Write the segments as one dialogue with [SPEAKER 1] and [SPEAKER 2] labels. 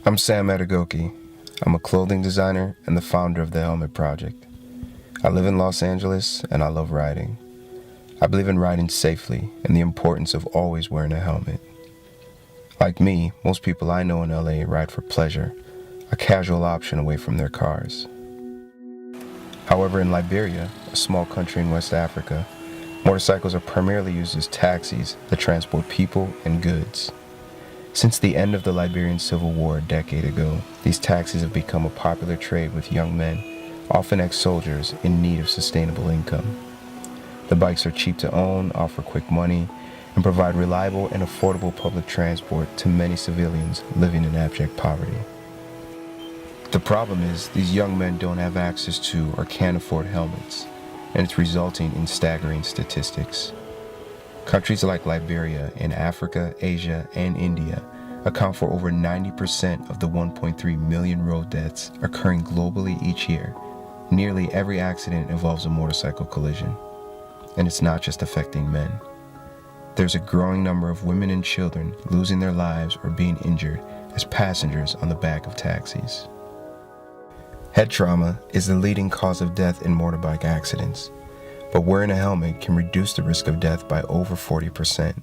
[SPEAKER 1] I'm Sam Matagoki. I'm a clothing designer and the founder of the Helmet Project. I live in Los Angeles and I love riding. I believe in riding safely and the importance of always wearing a helmet. Like me, most people I know in LA ride for pleasure, a casual option away from their cars. However, in Liberia, a small country in West Africa, motorcycles are primarily used as taxis that transport people and goods. Since the end of the Liberian Civil War a decade ago, these taxis have become a popular trade with young men, often ex-soldiers in need of sustainable income. The bikes are cheap to own, offer quick money, and provide reliable and affordable public transport to many civilians living in abject poverty. The problem is, these young men don't have access to or can't afford helmets, and it's resulting in staggering statistics. Countries like Liberia in Africa, Asia, and India account for over 90% of the 1.3 million road deaths occurring globally each year. Nearly every accident involves a motorcycle collision, and it's not just affecting men. There's a growing number of women and children losing their lives or being injured as passengers on the back of taxis. Head trauma is the leading cause of death in motorbike accidents, but wearing a helmet can reduce the risk of death by over 40%.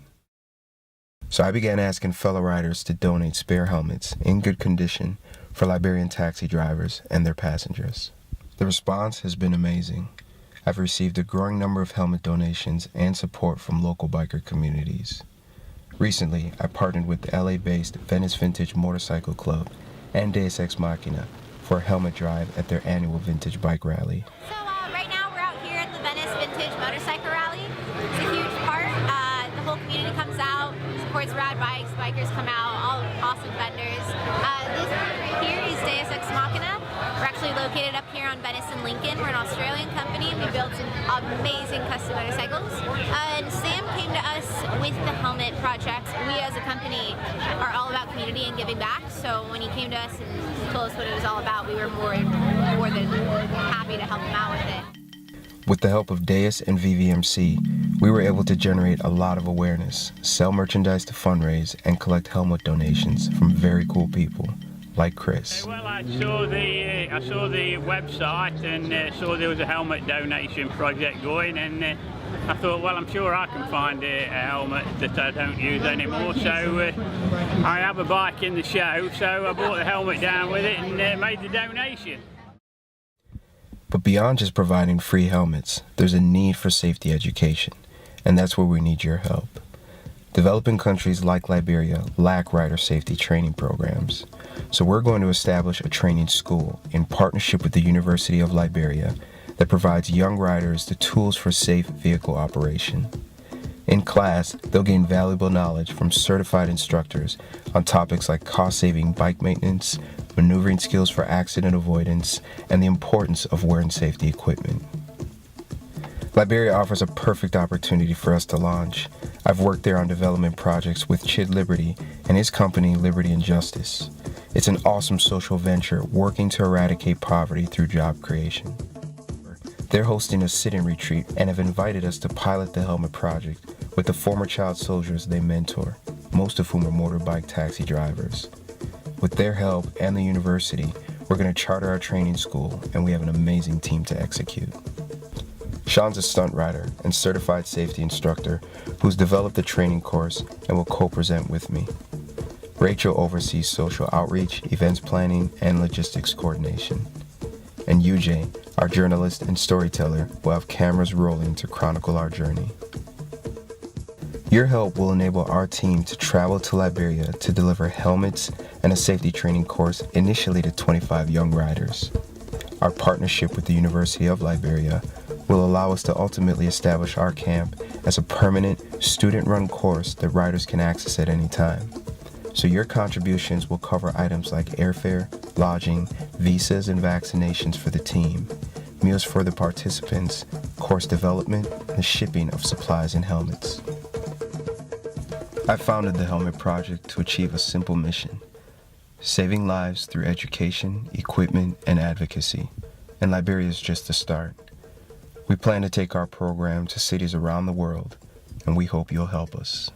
[SPEAKER 1] So I began asking fellow riders to donate spare helmets in good condition for Liberian taxi drivers and their passengers. The response has been amazing. I've received a growing number of helmet donations and support from local biker communities. Recently, I partnered with the LA-based Venice Vintage Motorcycle Club and Deus Ex Machina for a helmet drive at their annual vintage bike rally.
[SPEAKER 2] So right now we're out here at the Venice Vintage Motorcycle Rally. It's a huge part. The whole community comes out, supports rad bikes, bikers come out, all awesome vendors. This right here is Deus Ex Machina. We're actually located up here on Venice and Lincoln. We're an Australian company. We build some amazing custom motorcycles. And Sam came to us with the Helmet Project. We as a company are all about community and giving back. So when he came to us and told us what it was all about, we were more than happy to help him out with it.
[SPEAKER 1] With the help of Deus and VVMC, we were able to generate a lot of awareness, sell merchandise to fundraise, and collect helmet donations from very cool people like Chris.
[SPEAKER 3] Well, I saw the website and saw there was a helmet donation project going, and I thought, well, I'm sure I can find a helmet that I don't use anymore. So I have a bike in the show, so I brought the helmet down with it and made the donation.
[SPEAKER 1] But beyond just providing free helmets, there's a need for safety education, and that's where we need your help. Developing countries like Liberia lack rider safety training programs, so we're going to establish a training school in partnership with the University of Liberia that provides young riders the tools for safe vehicle operation. In class, they'll gain valuable knowledge from certified instructors on topics like cost-saving bike maintenance, maneuvering skills for accident avoidance, and the importance of wearing safety equipment. Liberia offers a perfect opportunity for us to launch. I've worked there on development projects with Chid Liberty and his company, Liberty and Justice. It's an awesome social venture working to eradicate poverty through job creation. They're hosting a sit-in retreat and have invited us to pilot the Helmet Project with the former child soldiers they mentor, most of whom are motorbike taxi drivers. With their help and the university, we're going to charter our training school, and we have an amazing team to execute. Sean's a stunt rider and certified safety instructor who's developed the training course and will co-present with me. Rachel oversees social outreach, events planning, and logistics coordination. And UJ, our journalist and storyteller, will have cameras rolling to chronicle our journey. Your help will enable our team to travel to Liberia to deliver helmets and a safety training course initially to 25 young riders. Our partnership with the University of Liberia will allow us to ultimately establish our camp as a permanent, student-run course that riders can access at any time. So your contributions will cover items like airfare, lodging, visas and vaccinations for the team, meals for the participants, course development, and the shipping of supplies and helmets. I founded the Helmet Project to achieve a simple mission: saving lives through education, equipment, and advocacy. And Liberia is just the start. We plan to take our program to cities around the world, and we hope you'll help us.